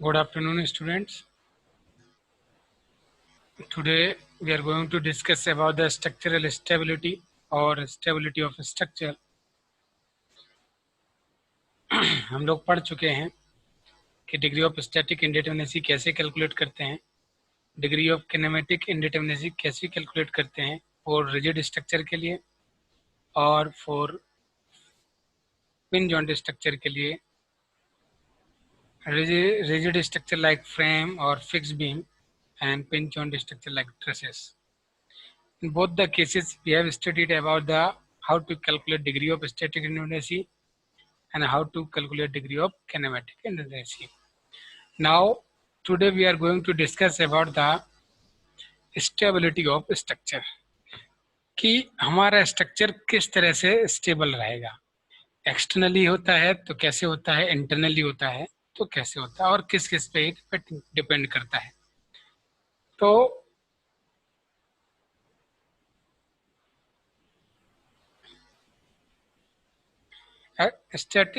Good afternoon, students. Today we are going to discuss about the structural stability or stability of structure. हम लोग पढ़ चुके हैं कि डिग्री ऑफ स्टैटिक इंडिटरमिनेसी कैसे कैलकुलेट करते हैं, डिग्री ऑफ किनेमेटिक इंडिटरमिनेसी कैसे कैलकुलेट करते हैं फॉर रिजिड स्ट्रक्चर के लिए और फॉर पिन जॉइंट स्ट्रक्चर के लिए, rigid structure like frame or fixed beam and pin joint structure like trusses. In both the cases, we have studied about the how to calculate degree of static independency and how to calculate degree of kinematic independency. Now, today we are going to discuss about the stability of structure. कि हमारा structure किस तरह से stable रहेगा, externally होता है तो कैसे होता है, इंटरनली होता है तो कैसे होता है और किस किस पे डिपेंड करता है. तो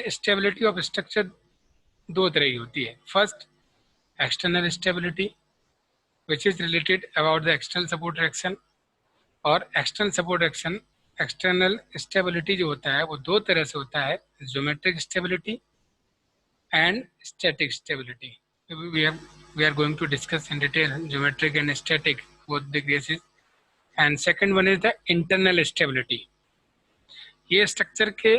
स्टेबिलिटी ऑफ स्ट्रक्चर दो तरह की होती है. First, external stability which is related about the external support reaction. और external support reaction, external stability जो होता है वो दो तरह से होता है, geometric stability and static stability. we are going to discuss in detail geometric and static both the cases. And second one is the internal stability. ये स्ट्रक्चर के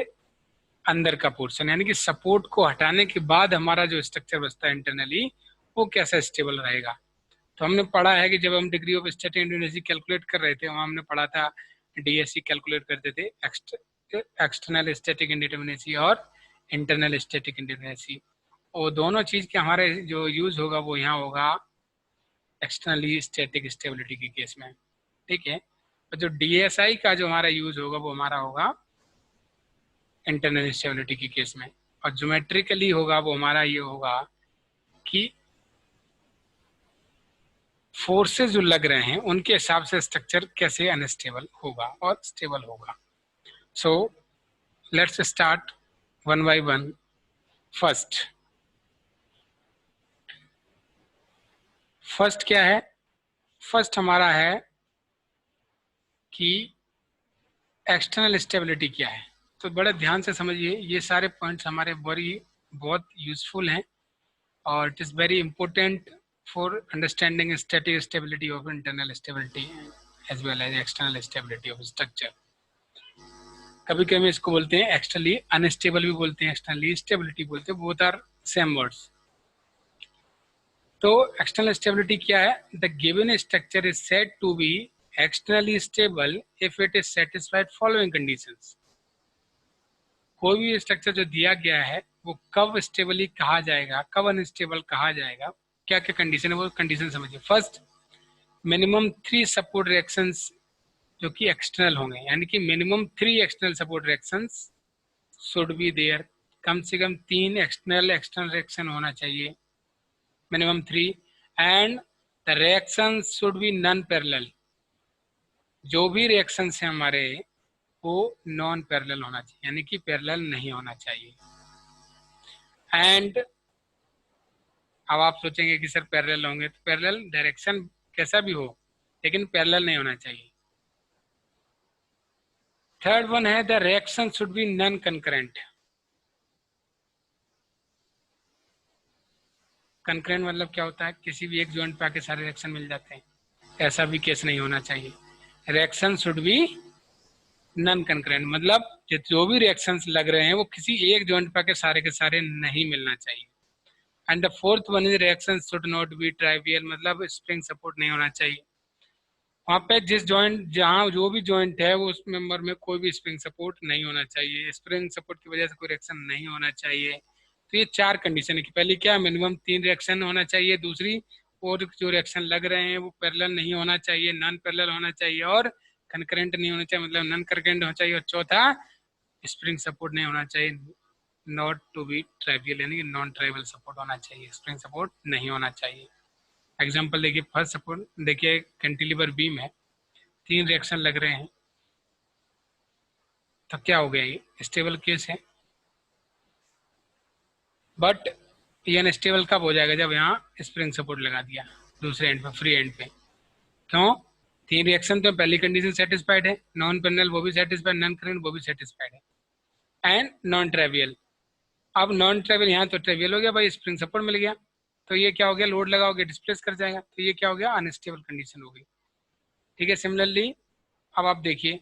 अंदर का पोर्शन यानी कि सपोर्ट को हटाने के बाद हमारा जो स्ट्रक्चर बचता है इंटरनली वो कैसा स्टेबल रहेगा. तो हमने पढ़ा है कि जब हम degree of static independency calculate कर रहे थे वहाँ हमने पढ़ा था डीएससी कैलकुलेट करते थे, एक्सटर्नल स्टैटिक इंडिपेंडेंसी और इंटरनल स्टैटिक इंडिपेंडेंसी. वो दोनों चीज के हमारे जो यूज होगा वो यहाँ होगा एक्सटर्नली स्टैटिक स्टेबिलिटी के केस में. ठीक है. और जो डीएसआई का जो हमारा यूज होगा वो हमारा होगा इंटरनल स्टेबिलिटी के केस में. और ज्योमेट्रिकली होगा वो हमारा ये होगा कि फोर्सेस जो लग रहे हैं उनके हिसाब से स्ट्रक्चर कैसे अनस्टेबल होगा और स्टेबल होगा. So let's start one by one. First क्या है? फर्स्ट हमारा है कि एक्सटर्नल स्टेबिलिटी क्या है. तो बड़े ध्यान से समझिए, ये सारे पॉइंट्स हमारे बहुत यूजफुल हैं और it is very important for understanding static stability of internal stability as well as external stability of structure. कभी कभी इसको बोलते हैं एक्सटर्नली अनस्टेबल भी बोलते हैं, एक्सटर्नली स्टेबिलिटी बोलते हैं, बोथ आर सेम वर्ड्स. तो एक्सटर्नल स्टेबिलिटी क्या है? The given structure is said to be externally stable if it is satisfied following conditions. कोई भी स्ट्रक्चर जो दिया गया है वो कब स्टेबली कहा जाएगा, कब अनस्टेबल कहा जाएगा, क्या क्या कंडीशन है वो कंडीशन समझिए. फर्स्ट, मिनिमम 3 सपोर्ट रिएक्शंस जो कि एक्सटर्नल होंगे, यानी कि minimum 3 external support reactions should be there. कम से कम 3 एक्सटर्नल रिएक्शन होना चाहिए, minimum 3. And the reactions should be non parallel. जो भी रिएक्शंस हैं हमारे वो नॉन पैरेलल होना चाहिए, यानी कि पैरेलल नहीं होना चाहिए. एंड अब आप सोचेंगे कि सर पैरेलल होंगे, तो पैरेलल डायरेक्शन कैसा भी हो लेकिन पैरेलल नहीं होना चाहिए. थर्ड वन है the reaction should be non concurrent. Concurrent मतलब क्या होता है? किसी भी एक जॉइंट पे आके सारे रिएक्शन मिल जाते हैं, ऐसा भी केस नहीं होना चाहिए. Reaction should be non concurrent मतलब जो भी रिएक्शंस लग रहे हैं वो किसी एक जॉइंट पे आके सारे के सारे नहीं मिलना चाहिए. And the fourth one is reaction should not be trivial मतलब स्प्रिंग सपोर्ट नहीं होना चाहिए. वहाँ पे जिस जॉइंट जहाँ जो भी जॉइंट है वो उस मेंबर में कोई भी स्प्रिंग सपोर्ट नहीं होना चाहिए, स्प्रिंग सपोर्ट की वजह से कोई रिएक्शन नहीं होना चाहिए. तो ये 4 कंडीशन है कि पहली क्या, मिनिमम 3 रिएक्शन होना चाहिए, दूसरी और जो रिएक्शन लग रहे हैं वो पैरेलल नहीं होना चाहिए, नॉन पैरेलल होना चाहिए, और कंकरेंट नहीं होना चाहिए मतलब नॉन कंकरेंट होना चाहिए, और चौथा स्प्रिंग सपोर्ट नहीं होना चाहिए, नॉट टू बी ट्राइवियल यानी कि नॉन ट्राइवल सपोर्ट होना चाहिए, स्प्रिंग सपोर्ट नहीं होना चाहिए. एग्जाम्पल देखिए, फर्स्ट सपोर्ट देखिए, कैंटिलीवर बीम है, 3 रिएक्शन लग रहे हैं, तो क्या हो गया, ये स्टेबल केस है. बट ये अनस्टेबल कब हो जाएगा? जब यहाँ स्प्रिंग सपोर्ट लगा दिया दूसरे एंड पे, फ्री एंड पे। क्यों? तीन रिएक्शन तो पहली कंडीशन सेटिस्फाइड है, नॉन पैरेलल वो भी सेटिस्फाइड, नॉन करेंट वो भी सेटिस्फाइड है, एंड नॉन ट्रेवियल। अब नॉन ट्रेवियल यहाँ तो ट्रेवियल हो गया भाई, स्प्रिंग सपोर्ट मिल गया, तो ये क्या हो गया? लोड लगाओगे डिस्प्लेस कर जाएगा, तो ये क्या हो गया? अनस्टेबल कंडीशन हो गई। ठीक है। सिमिलरली अब आप देखिए,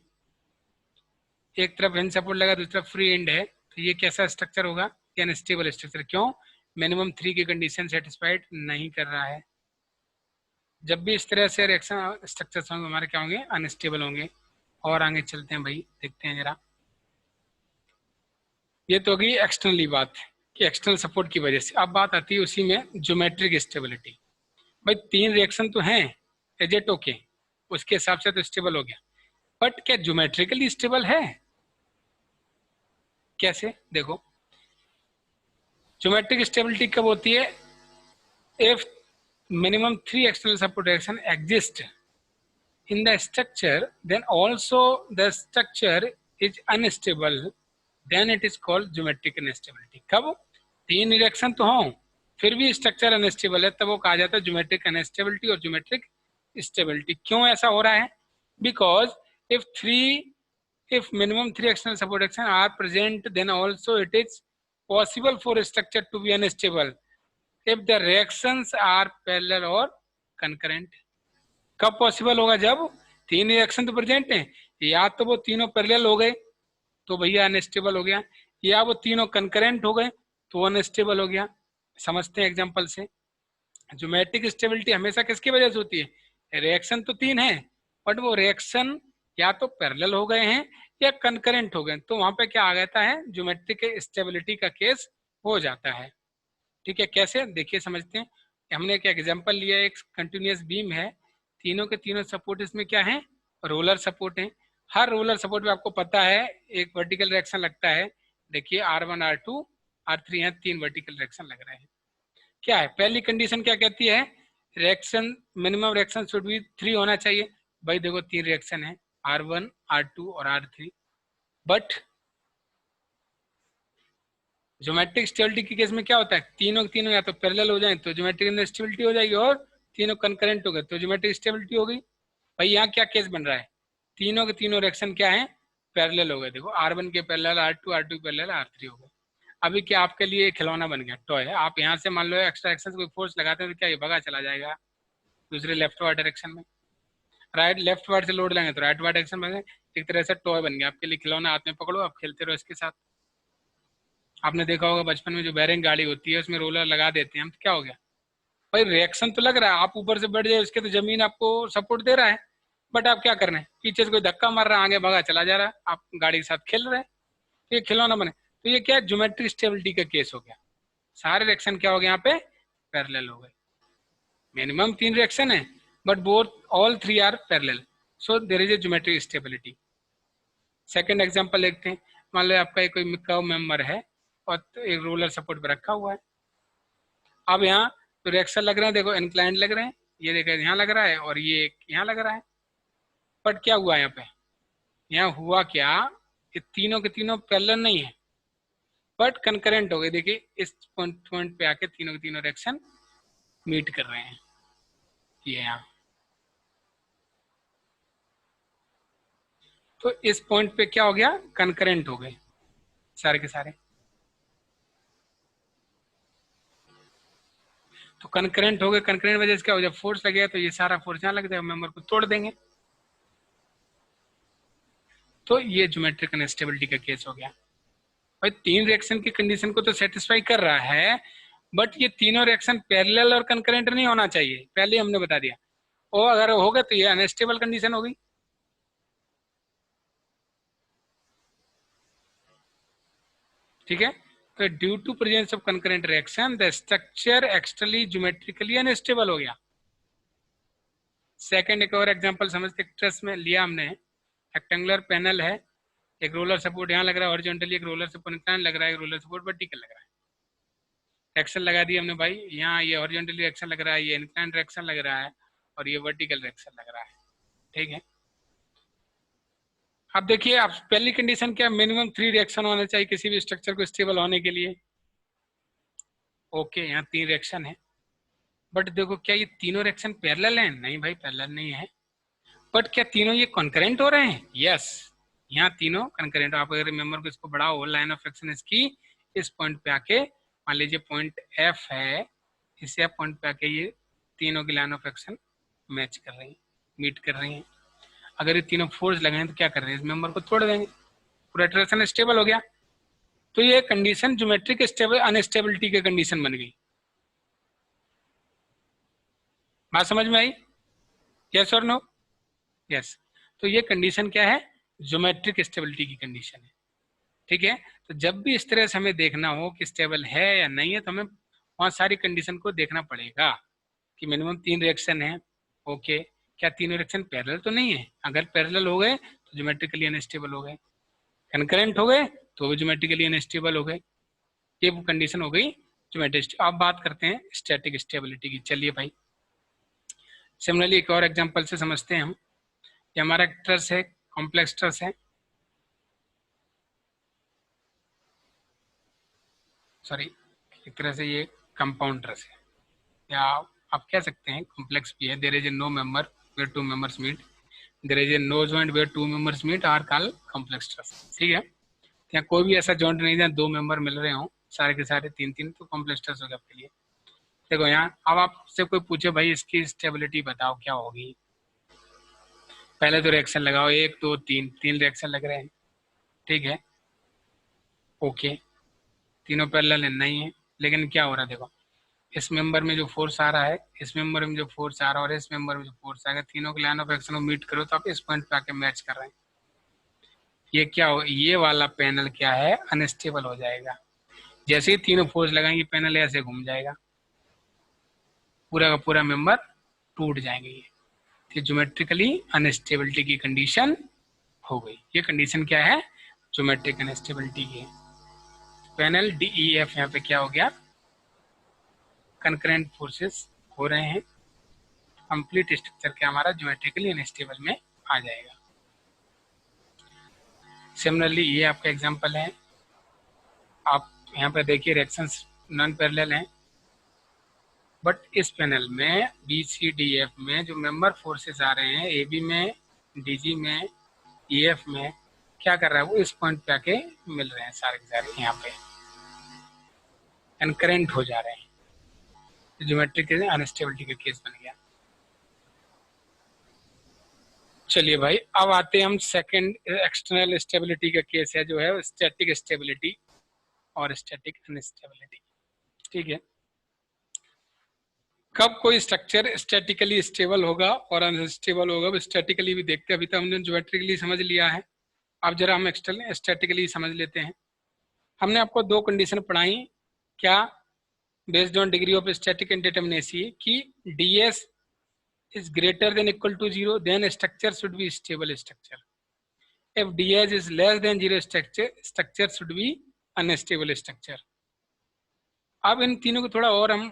एक तरफ हिंज सपोर्ट लगा, दूसरी तरफ फ्री एंड है, तो ये कैसा स्ट्रक्चर होगा? ये अनस्टेबल स्ट्रक्चर। क्यों? मिनिमम 3 की कंडीशन सेटिस्फाइड नहीं कर रहा है। जब भी इस तरह से रिएक्शन स्ट्रक्चर्स होंगे हमारे क्या होंगे? अनस्टेबल होंगे। और आगे चलते हैं भाई, देखते हैं जरा। ये तो होगी एक्सटर्नली बात कि एक्सटर्नल सपोर्ट की वजह से। अब बात आती है उसी में ज्योमेट्रिक स्टेबिलिटी। भाई तीन रिएक्शन तो हैं एजेट ओके, उसके हिसाब से तो स्टेबल हो गया, बट क्या ज्योमेट्रिकली स्टेबल है? कैसे? देखो, ज्योमेट्रिक स्टेबिलिटी कब होती है? If minimum 3 external support reaction exist in the structure, then also the structure is unstable, then it is called geometric instability. कब? तीन रिएक्शन तो हों फिर भी स्ट्रक्चर अनस्टेबल है, तब वो कहा जाता है ज्योमेट्रिक अनस्टेबिलिटी और ज्योमेट्रिक स्टेबिलिटी। क्यों ऐसा हो रहा है? Because if minimum 3 external support reaction are present, then also it is possible for a structure to be unstable if the reactions are parallel or concurrent. कब पॉसिबल होगा? जब तीन रिएक्शन तो प्रेजेंट हैं, या तो वो तीनों पैरेलल हो गए तो भैया अनस्टेबल हो गया, या वो तीनों कंकरेंट हो गए तो अनस्टेबल हो गया। समझते हैं एग्जांपल से। ज्योमेट्रिक स्टेबिलिटी हमेशा किसकी वजह से होती है? रिएक्शन तो तीन है, बट वो रिएक्शन या तो पैरेलल हो गए हैं या कंकरेंट हो गए, तो वहां पे क्या आ जाता है? ज्योमेट्रिक स्टेबिलिटी का केस हो जाता है। ठीक है। कैसे? देखिए समझते हैं। हमने एक एग्जांपल लिया, एक कंटिन्यूअस बीम है, तीनों के तीनों सपोर्ट इसमें क्या है? रोलर सपोर्ट है। हर रोलर सपोर्ट में आपको पता है एक वर्टिकल रिएक्शन लगता है। देखिए R1 R2 R3 है, तीन वर्टिकल रिएक्शन लग रहे हैं। क्या है पहली कंडीशन? क्या कहती है? Reaction minimum reaction should be 3 होना चाहिए। भाई देखो तीन रिएक्शन है, R1 R2 और R3, बट ज्योमेट्रिक स्टेबिलिटी के केस में क्या होता है? तीनों तीनों या तो पैरेलल हो जाए तो ज्योमेट्रिक स्टेबिलिटी हो जाएगी, और तीनों कंकरेंट हो गए तो ज्योमेट्रिक स्टेबिलिटी हो गई। भाई यहाँ क्या केस बन रहा है? तीनों के तीनों रिएक्शन क्या है? पैरेलल हो गए। देखो R1 के पैरेलल R2, R2 के पैरेलल R3 हो गए। अभी क्या आपके लिए खिलौना बन गया, टॉय है। आप यहाँ से मान लो एक्स्ट्रा एक्शन से कोई फोर्स लगाते हैं तो क्या ये भगा चला जाएगा दूसरे लेफ्ट वार्ड डायरेक्शन में। राइट लेफ्ट वार्ड से लोड लेंगे तो राइट वार्ड डायरेक्शन में। एक तरह से टॉय बन गया आपके लिए, खिलौना हाथ में पकड़ो, आप खेलते रहो इसके साथ। आपने देखा होगा बचपन में जो बैरिंग गाड़ी होती है उसमें रोलर लगा देते हैं हम, तो क्या हो गया? भाई रिएक्शन तो लग रहा है, आप ऊपर से बैठ जाए उसके तो जमीन आपको सपोर्ट दे रहा है, बट आप क्या कर रहे हैं? पीछे से कोई धक्का मार रहा है, आगे भगा चला जा रहा है, आप गाड़ी के साथ खेल रहे हैं, तो ये खिलौना बने। तो ये क्या? ज्योमेट्रिक स्टेबिलिटी का केस हो गया। सारे रिएक्शन क्या हो गए? यहाँ पे पैरेलल हो गए। मिनिमम तीन रिएक्शन है, but both all three are parallel, so there is a geometric stability. Second example देखते हैं। मान लो आपका एक कोई कर्व मेंबर है और एक रोलर सपोर्ट पर रखा हुआ है। अब यहाँ तो रिएक्शन लग रहे हैं, देखो इंक्लाइंड लग रहे हैं, ये देखो यहाँ लग रहा है और ये यहाँ लग रहा है। बट क्या हुआ यहाँ पे? यहाँ हुआ क्या? ये तीनों के तीनों पैरेलल नहीं है, बट कंकरेंट हो गए। देखिए इस पॉइंट पे आके तीनों के तीनों रिएक्शन मीट कर रहे हैं, ये यहाँ। तो इस पॉइंट पे क्या हो गया? कंकरेंट हो गए सारे के सारे। तो कंकरेंट हो गए, कंकरेंट वजह से क्या हो जाए? फोर्स लगेगा तो ये सारा फोर्स यहाँ लग जाएगा, मेंबर को तोड़ देंगे। तो ये ज्योमेट्रिक अनस्टेबिलिटी का केस हो गया। भाई तीन रिएक्शन की कंडीशन को तो सेटिस्फाई कर रहा है, बट ये तीनों रिएक्शन पैरेलल और कंकरेंट नहीं होना चाहिए, पहले हमने बता दिया। और अगर हो गए तो ये अनस्टेबल कंडीशन हो गई। ठीक है। तो due to presence of concurrent reaction the structure externally geometrically unstable हो गया। सेकंड एक और एग्जांपल समझते, ट्रस में लिया हमने, रेक्टेंगुलर पैनल है, एक रोलर सपोर्ट यहाँ लग रहा है हॉरिजॉन्टली, एक रोलर सपोर्ट इंक्लाइन लग रहा है, एक रोलर सपोर्ट वर्टिकल लग रहा है। रिएक्शन लगा दिया हमने भाई, यहाँ ये हॉरिजॉन्टली रिएक्शन लग रहा है, ये इंक्लाइन रिएक्शन लग रहा है, और ये वर्टिकल रिएक्शन लग रहा है। ठीक है। अब देखिए, आप पहली कंडीशन क्या? मिनिमम 3 रिएक्शन होने चाहिए किसी भी स्ट्रक्चर को स्टेबल होने के लिए। ओके, यहाँ 3 रिएक्शन है, बट देखो क्या ये तीनों रिएक्शन पैरेलल हैं? नहीं भाई, पैरेलल नहीं है। बट क्या तीनों ये कॉन्करेंट हो रहे हैं? यस, यहाँ तीनों कॉन्करेंट। आप अगर रिमेंबर को इसको बढ़ाओ, लाइन ऑफ एक्शन इसकी इस पॉइंट पे आके, मान लीजिए पॉइंट एफ है, इस एफ पॉइंट पे आके ये तीनों की लाइन ऑफ एक्शन मैच कर रही है, मीट कर रही है। अगर ये तीनों फोर्स लगाएं तो क्या कर रहे हैं? इस मेंबर को तोड़ देंगे, पूरा ट्रेक्शन स्टेबल हो गया। तो ये कंडीशन ज्योमेट्रिक स्टेबल अनस्टेबिलिटी की कंडीशन बन गई। बात समझ में आई? यस और नो? यस। तो ये कंडीशन क्या है? ज्योमेट्रिक स्टेबिलिटी की कंडीशन है। ठीक है, तो जब भी इस तरह से हमें देखना हो कि स्टेबल है या नहीं है, तो हमें वहां सारी कंडीशन को देखना पड़ेगा कि मिनिमम 3 रिएक्शन है। ओके, क्या तीनों रिएक्शन पैरेलल तो नहीं है? अगर पैरेलल हो गए तो ज्योमेट्रिकली अनस्टेबल हो गए, कंकरेंट हो गए तो वो ज्योमेट्रिकली अनस्टेबल हो गए। ये वो कंडीशन हो गई ज्योमेट्रिक। अब बात करते हैं स्टैटिक स्टेबिलिटी की। चलिए भाई, सिमिलरली एक और एग्जांपल से समझते हैं हम। ये हमारा ट्रस है, कॉम्प्लेक्स ट्रस है, सॉरी एक तरह से ये कंपाउंड ट्रस है, या आप कह सकते हैं कॉम्प्लेक्स भी है। There is a no member where two members meet, there is a no joint where two members meet are called complex truss. ठीक है, यहाँ कोई भी ऐसा जॉइंट नहीं जहाँ 2 मेंबर मिल रहे हो, सारे के सारे 3-3, तो कॉम्प्लेक्स ट्रस हो गया आपके लिए। देखो यहाँ अब आपसे कोई पूछे भाई इसकी स्टेबिलिटी बताओ क्या होगी, पहले तो रिएक्शन लगाओ, 1 2 3, 3 रिएक्शन लग रहे हैं। ठीक है, ओके, तीनों पैरेलल है नहीं है, लेकिन क्या हो रहा है देखो, इस मेंबर में जो फोर्स आ रहा है, इस मेंबर में जो फोर्स आ रहा है और इस मेंबर में जो फोर्स आएगा, तीनों के लाइन ऑफ एक्शन को मीट करो तो आप इस पॉइंट पे आके मैच कर रहे हैं। ये क्या हो, ये वाला पैनल क्या है, अनस्टेबल हो जाएगा। जैसे ही तीनों फोर्स लगाएंगे पैनल ऐसे घूम जाएगा, पूरा का पूरा मेंबर टूट जाएंगे। ये ज्योमेट्रिकली अनस्टेबिलिटी की कंडीशन हो गई। ये कंडीशन क्या है? ज्योमेट्रिक अनस्टेबिलिटी की है। पैनल डी ई एफ यहाँ पे क्या हो गया, कंकरेंट फोर्सेस हो रहे हैं, कंप्लीट स्ट्रक्चर क्या हमारा ज्योमेट्रिकली अनस्टेबल में आ जाएगा। सिमिलरली ये आपका एग्जांपल है, आप यहाँ पे देखिए रिएक्शंस नॉन पैरेलल हैं, बट इस पैनल में बी सी डी एफ में जो मेंबर फोर्सेस आ रहे हैं, ए बी में, डी जी में, ई एफ में, क्या कर रहा है वो इस पॉइंट पे आके मिल रहे हैं, सारे के सारे यहाँ पे कंकरेंट हो जा रहे हैं। तो ज्योमेट्रिक अनस्टेबिलिटी का केस बन गया। चलिए भाई, अब आते हैं हम सेकंड एक्सटर्नल स्टेबिलिटी का केस है, जो है स्टैटिक स्टेबिलिटी और स्टैटिक अनस्टेबिलिटी। ठीक है, कब कोई स्ट्रक्चर स्टैटिकली स्टेबल होगा और अनस्टेबल होगा? स्टैटिकली भी देखते हैं, अभी तक हमने ज्योमेट्रिकली समझ लिया है, अब जरा हम एक्सटर्नल स्टैटिकली समझ लेते हैं। हमने आपको 2 कंडीशन पढ़ाई, क्या, based on degree of static indeterminacy, कि ds is greater than equal to 0, then structure should be stable structure. If ds is less than 0, structure should be unstable structure. अब इन तीनों को थोड़ा और हम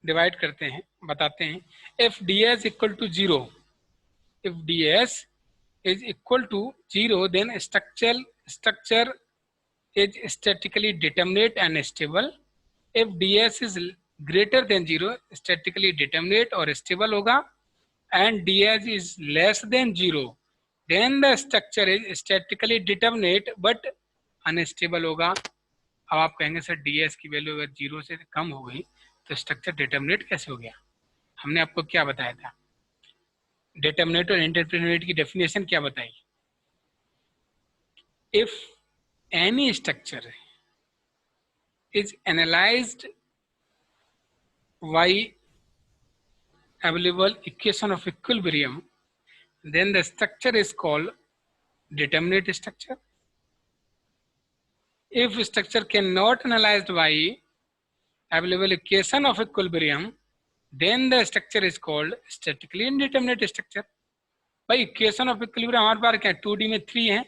डिवाइड करते हैं, बताते हैं। If ds equal to 0, if ds is equal to 0, then structure is statically determinate and stable. If ds is greater than 0, statically determinate और stable होगा, and ds is less than 0, then the structure is statically determinate but unstable होगा। अब आप कहेंगे sir ds की value अगर 0 से कम हो गई तो स्ट्रक्चर डिटर्मिनेट कैसे हो गया? हमने आपको क्या बताया था, डिटर्मिनेट और इंडिटरमिनेट की डेफिनेशन क्या बताई? If any structure is analyzed by available equation of equilibrium, then the structure is called determinate structure. If structure cannot analyzed by available equation of equilibrium, then the structure is called statically indeterminate structure. भाई equation of equilibrium हमारे पास क्या है, 2D में 3 है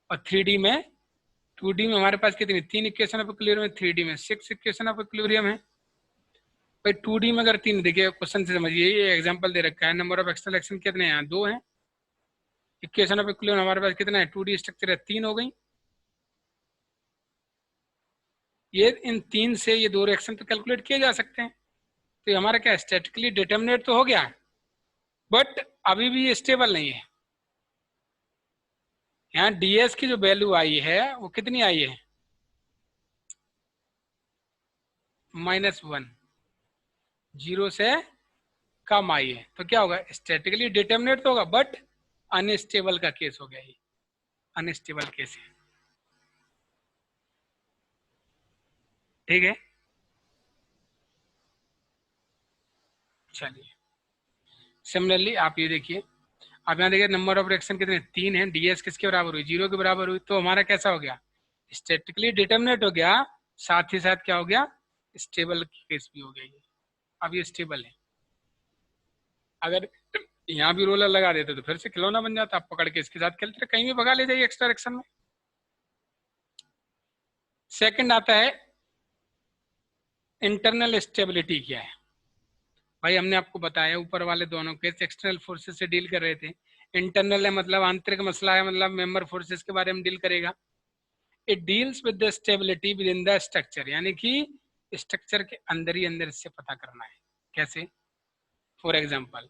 और 3D में 2D में हमारे पास कितनी, 3 इक्वेशन ऑफ इक्विलिब्रियम है, 3D में 6 इक्वेशन ऑफ इक्विलिब्रियम है। भाई 2D में अगर 3, देखिए क्वेश्चन से समझिए, ये एग्जांपल दे रखा है, नंबर ऑफ एक्सटर्नल एक्शन कितने हैं, 2 हैं। इक्वेशन ऑफ इक्विलिब्रियम हमारे पास कितना है, 2D स्ट्रक्चर है, 3 हो गई। ये इन 3 से ये 2 रिएक्शन तो कैलकुलेट किए जा सकते हैं। तो ये हमारा क्या स्टैटिकली डिटर्मिनेट तो हो गया, बट अभी भी ये स्टेबल नहीं है। यहाँ ds की जो वैल्यू आई है वो कितनी आई है, -1, 0 से कम आई है। तो क्या होगा, स्टैटिकली डिटर्मिनेट तो होगा बट अनस्टेबल का केस हो गया, ये अनस्टेबल केस है। ठीक है, चलिए सिमिलरली आप ये देखिए, आप यहाँ देखिए नंबर ऑफ रिएक्शन कितने 3 हैं, ds किसके बराबर हुई, 0 के बराबर हुई। तो हमारा कैसा हो गया, स्टैटिकली डिटर्मिनेट हो गया, साथ ही साथ क्या हो गया, स्टेबल केस भी हो गया ये। अब ये स्टेबल है। अगर यहाँ भी रोलर लगा देते तो फिर से खिलौना बन जाता, आप पकड़ के इसके साथ खेलते रहे, कहीं भी भगा ले जाइए एक्स्ट्रा रिएक्शन में। सेकंड आता है इंटरनल स्टेबिलिटी क्या है। भाई हमने आपको बताया ऊपर वाले दोनों केस एक्सटर्नल फोर्सेस से डील कर रहे थे, इंटरनल है मतलब आंतरिक मसला है, मतलब मेंबर फोर्सेस के बारे में डील करेगा। It deals with the stability with in the structure, यानी कि स्ट्रक्चर के अंदर ही अंदर इससे पता करना है। कैसे, फॉर एग्जाम्पल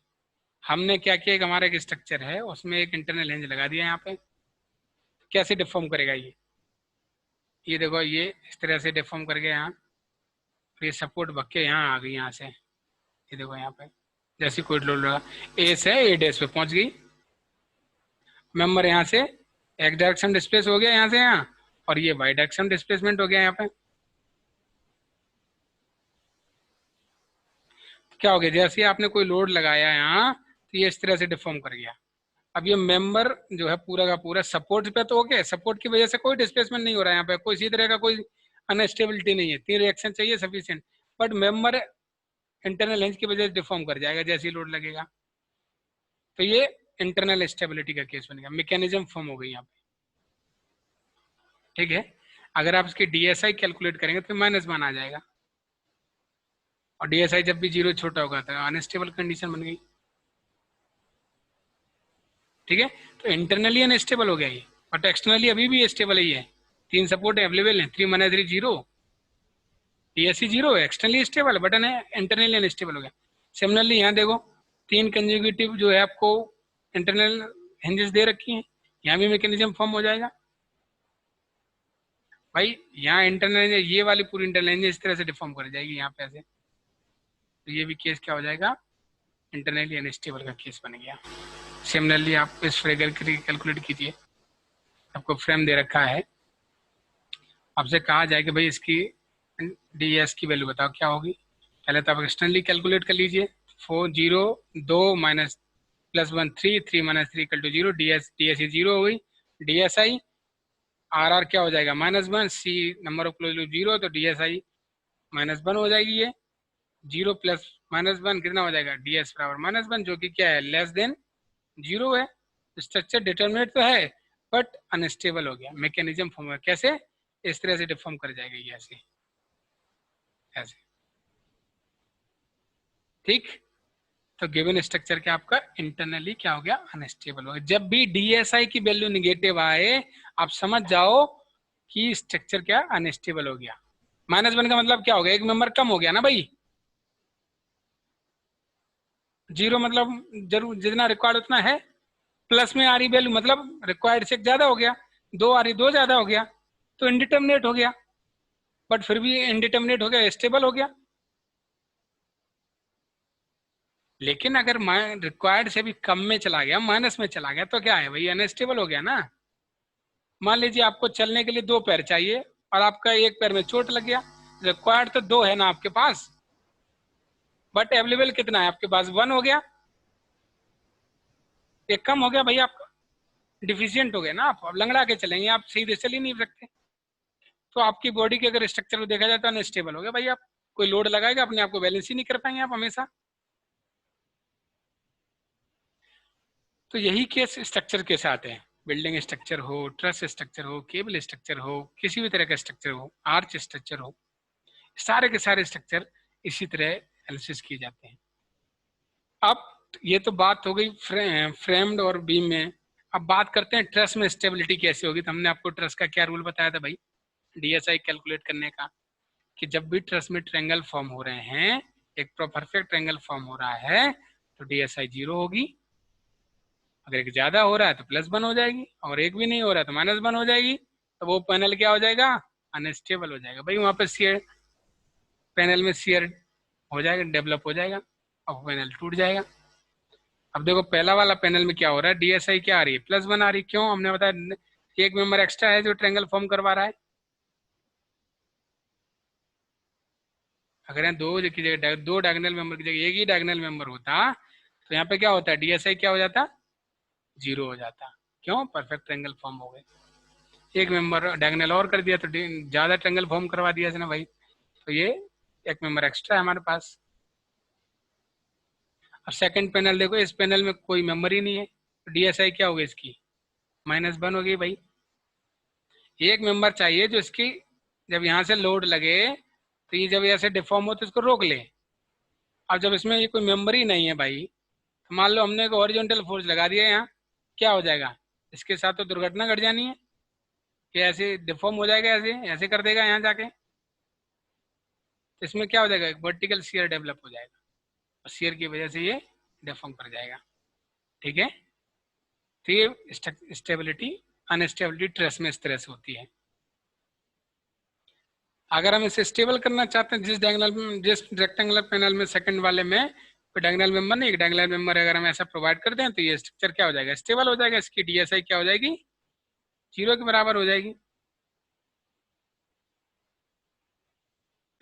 हमने क्या किया, एक हमारा एक स्ट्रक्चर है उसमें एक इंटरनल हिंज लगा दिया यहाँ पे, कैसे डिफॉर्म करेगा ये देखो ये इस तरह से डिफॉर्म कर गया यहाँ, ये सपोर्ट भग के यहाँ आ गई यहाँ से, ये देखो यहाँ पे जैसे कोई लोड लगा, ए से ए डैश पे पहुंच गई, मेंबर यहाँ से एक डायरेक्शन डिस्प्लेस हो गया यहाँ से यहाँ, और ये वाई डायरेक्शन डिस्प्लेसमेंट हो गया यहाँ पे। क्या हो गया, जैसे आपने कोई लोड लगाया यहाँ तो ये इस तरह से डिफॉर्म कर गया। अब ये मेंबर जो है पूरा का पूरा सपोर्ट पे तो ओके, सपोर्ट की वजह से कोई डिस्प्लेसमेंट नहीं हो रहा है यहाँ पे, कोई इसी तरह का कोई अनस्टेबिलिटी नहीं है, 3 रिएक्शन चाहिए sufficient, but member internal hinge की वजह से डिफॉर्म कर जाएगा जैसे ही लोड लगेगा। तो ये इंटरनल स्टेबिलिटी का केस बनेगा, मैकेनिज्म फॉर्म हो गई यहाँ पे। ठीक है, अगर आप इसकी डीएसआई कैलकुलेट करेंगे तो -1 आ जाएगा, और डीएसआई जब भी 0 छोटा होगा तो अनस्टेबल कंडीशन बन गई। ठीक है, तो इंटरनली अनस्टेबल हो गया ये, बट एक्सटर्नली अभी भी स्टेबल ही है, 3 सपोर्ट अवेलेबल है, 3 - 3 0, डीएससी 0 है, externally stable but internally unstable हो गया। सिमिलरली यहाँ देखो 3 कंज्यूगेटिव जो है आपको इंटरनल हिंजेस दे रखी हैं, यहाँ भी मैकेनिज्म फॉर्म हो जाएगा। भाई यहाँ इंटरनल ये वाली पूरी इंटरनल इस तरह से डिफॉर्म कर जाएगी यहाँ पे ऐसे, तो ये भी केस क्या हो जाएगा, इंटरनली अनस्टेबल का केस बन गया। सिमिलरली आप इस फ्रेगर की कैलकुलेट कीजिए, आपको फ्रेम दे रखा है, आपसे कहा जाए कि भाई इसकी ds की वैल्यू बताओ क्या होगी। पहले तो आप एक्सटर्नली कैलकुलेट कर लीजिए, 4 0 2 माइनस +1 3 3 - 3 = 0, ds 0 हो गई, dsi r क्या हो जाएगा -1, c number of close loop 0, तो dsi -1 हो जाएगी, ये 0 + -1 कितना हो जाएगा, ds बराबर -1, जो कि क्या है लेस देन 0 है। स्ट्रक्चर डिटर्मिनेट तो है बट अनस्टेबल हो गया, मैकेनिज्म फॉर्म हुआ, कैसे, इस तरह से डिफॉर्म कर जाएगा ये ऐसे ऐसे। ठीक, तो गिवन स्ट्रक्चर क्या आपका इंटरनली क्या हो गया, अनस्टेबल हो गया। जब भी डीएसआई की वैल्यू निगेटिव आए आप समझ जाओ कि स्ट्रक्चर क्या अनस्टेबल हो गया। -1 का मतलब क्या हो गया, एक मेंबर कम हो गया ना भाई, 0 मतलब जरूर जितना रिक्वायर्ड उतना है, प्लस में आ रही वैल्यू मतलब रिक्वायर्ड से ज्यादा हो गया, 2 आ रही 2 ज्यादा हो गया, तो इनडिटर्मिनेट हो गया, बट फिर भी इनडिटर्मिनेट हो गया, स्टेबल हो गया। लेकिन अगर रिक्वायर्ड से भी कम में चला गया, माइनस में चला गया, तो क्या है भाई, अनस्टेबल हो गया ना। मान लीजिए आपको चलने के लिए 2 पैर चाहिए और आपका एक पैर में चोट लग गया, रिक्वायर्ड तो 2 है ना आपके पास, बट अवेलेबल कितना है आपके पास, 1 हो गया, एक कम हो गया भाई, आपका डिफिशियंट हो गया ना, आप अब लंगड़ा के चलेंगे, आप सीधे चल ही नहीं सकते। तो आपकी बॉडी के अगर स्ट्रक्चर को देखा जाए तो अनस्टेबल हो गया भाई, आप कोई लोड लगाएगा अपने आप को बैलेंस ही नहीं कर पाएंगे आप हमेशा। तो यही केस स्ट्रक्चर के साथ है, बिल्डिंग स्ट्रक्चर हो, ट्रस स्ट्रक्चर हो, केबल स्ट्रक्चर हो, किसी भी तरह का स्ट्रक्चर हो, आर्च स्ट्रक्चर हो, सारे के सारे स्ट्रक्चर इसी तरह एनालिसिस किए जाते हैं। अब ये तो बात हो गई फ्रेम्ड और बीम में। अब बात करते हैं ट्रस में स्टेबिलिटी कैसे होगी। तो हमने आपको ट्रस का क्या रूल बताया था भाई, डीएसआई कैलकुलेट करने का। कि जब भी ट्रस में ट्रायंगल फॉर्म हो रहे हैं, एक परफेक्ट ट्रायंगल फॉर्म हो रहा है, तो DSI 0 होगी। अगर एक ज्यादा हो रहा है तो +1 हो जाएगी, और एक भी नहीं हो रहा है तो -1 हो जाएगी। तो वो पैनल क्या हो जाएगा? अनस्टेबल हो जाएगा भाई। वहां पे शियर, पैनल में शियर हो जाएगा, डेवलप हो जाएगा, और पैनल टूट जाएगा। अब देखो पहला वाला पैनल में क्या हो रहा है, DSI क्या आ रही है? +1 आ रही है। क्यों? हमने बताया एक मेंबर एक्स्ट्रा है जो ट्रायंगल फॉर्म करवा रहा है। अगर यहाँ दो की जगह, दो डायगोनल मेंबर की जगह एक ही डायगोनल मेंबर होता, तो यहाँ पे क्या होता है? DSI क्या हो जाता? 0 हो जाता। क्यों? परफेक्ट ट्रायंगल फॉर्म हो गए। एक मेंबर डायगोनल और कर दिया तो ज्यादा ट्रायंगल फॉर्म करवा दिया इसने भाई, तो ये एक मेंबर एक्स्ट्रा है हमारे पास। अब सेकंड पैनल देखो, इस पैनल में कोई मेंबर ही नहीं है, तो DSI क्या होगी इसकी? -1 हो गई भाई। एक मेंबर चाहिए जो इसकी, जब यहाँ से लोड लगे तो ये जब ऐसे डिफॉर्म हो तो इसको रोक ले। अब जब इसमें ये कोई मेंबर ही नहीं है भाई, तो मान लो हमने एक हॉरिजॉन्टल फोर्स लगा दिया यहाँ, क्या हो जाएगा? इसके साथ तो दुर्घटना घट जानी है कि ऐसे डिफॉर्म हो जाएगा, ऐसे ऐसे कर देगा यहाँ जाके। तो इसमें क्या हो जाएगा? एक वर्टिकल शियर डेवलप हो जाएगा, और शियर की वजह से ये डिफॉर्म कर जाएगा। ठीक है, तो ये स्टेबिलिटी, अनस्टेबिलिटी ट्रेस में इस तरह से होती है। अगर हम इसे स्टेबल करना चाहते हैं, जिस रेक्टेंगुलर पैनल में सेकंड वाले में कोई डायगोनल मेंबर नहीं, एक डायगोनल मेंबर अगर हम ऐसा प्रोवाइड कर दें, तो ये स्ट्रक्चर क्या हो जाएगा? स्टेबल हो जाएगा। इसकी DSI क्या हो जाएगी? 0 के बराबर हो जाएगी।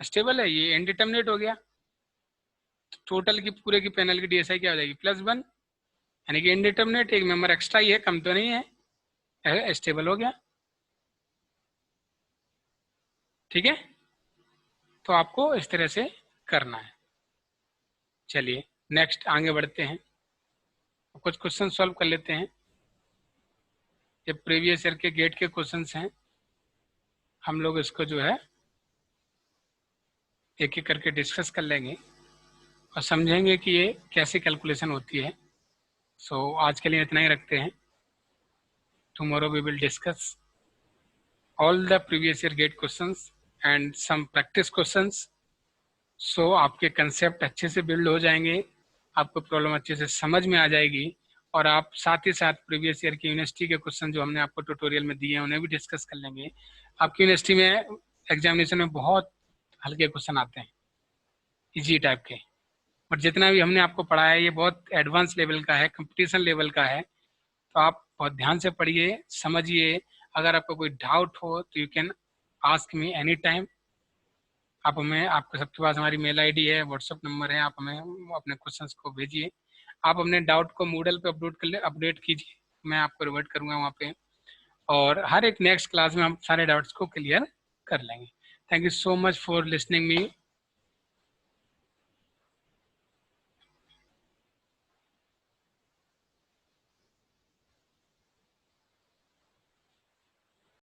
स्टेबल है, ये इनडिटरमिनेट हो गया। टोटल की पूरे की पैनल की DSI क्या हो जाएगी? +1, यानी कि इनडिटरमिनेट, एक मेंबर एक्स्ट्रा ही है, कम तो नहीं है, स्टेबल हो गया। ठीक है, तो आपको इस तरह से करना है। चलिए नेक्स्ट आगे बढ़ते हैं, कुछ क्वेश्चन सॉल्व कर लेते हैं। ये प्रीवियस ईयर के गेट के क्वेश्चंस हैं, हम लोग इसको जो है एक एक करके डिस्कस कर लेंगे और समझेंगे कि ये कैसी कैलकुलेशन होती है। सो आज के लिए इतना ही रखते हैं। Tomorrow we will discuss all the previous year GATE questions and some practice questions. So आपके कंसेप्ट अच्छे से बिल्ड हो जाएंगे, आपको प्रॉब्लम अच्छे से समझ में आ जाएगी, और आप साथ ही साथ प्रीवियस ईयर की यूनिवर्सिटी के क्वेश्चन जो हमने आपको ट्यूटोरियल में दिए हैं उन्हें भी डिस्कस कर लेंगे। आपकी यूनिवर्सिटी में एग्जामिनेशन में बहुत हल्के क्वेश्चन आते हैं, इजी टाइप के, बट जितना भी हमने आपको पढ़ाया है ये बहुत एडवांस लेवल का है, कंपटीशन लेवल का है। तो आप बहुत ध्यान से पढ़िए, समझिए। अगर आपको कोई डाउट हो तो you can ask me any time. आप हमें, आपके सबके पास हमारी मेल आईडी है, व्हाट्सअप नंबर है, आप हमें अपने क्वेश्चंस को भेजिए। आप अपने डाउट को मूडल पे अपडेट कीजिए, मैं आपको रिवर्ट करूँगा वहाँ पे, और हर एक नेक्स्ट क्लास में हम सारे डाउट्स को क्लियर कर लेंगे। Thank you so much for listening me.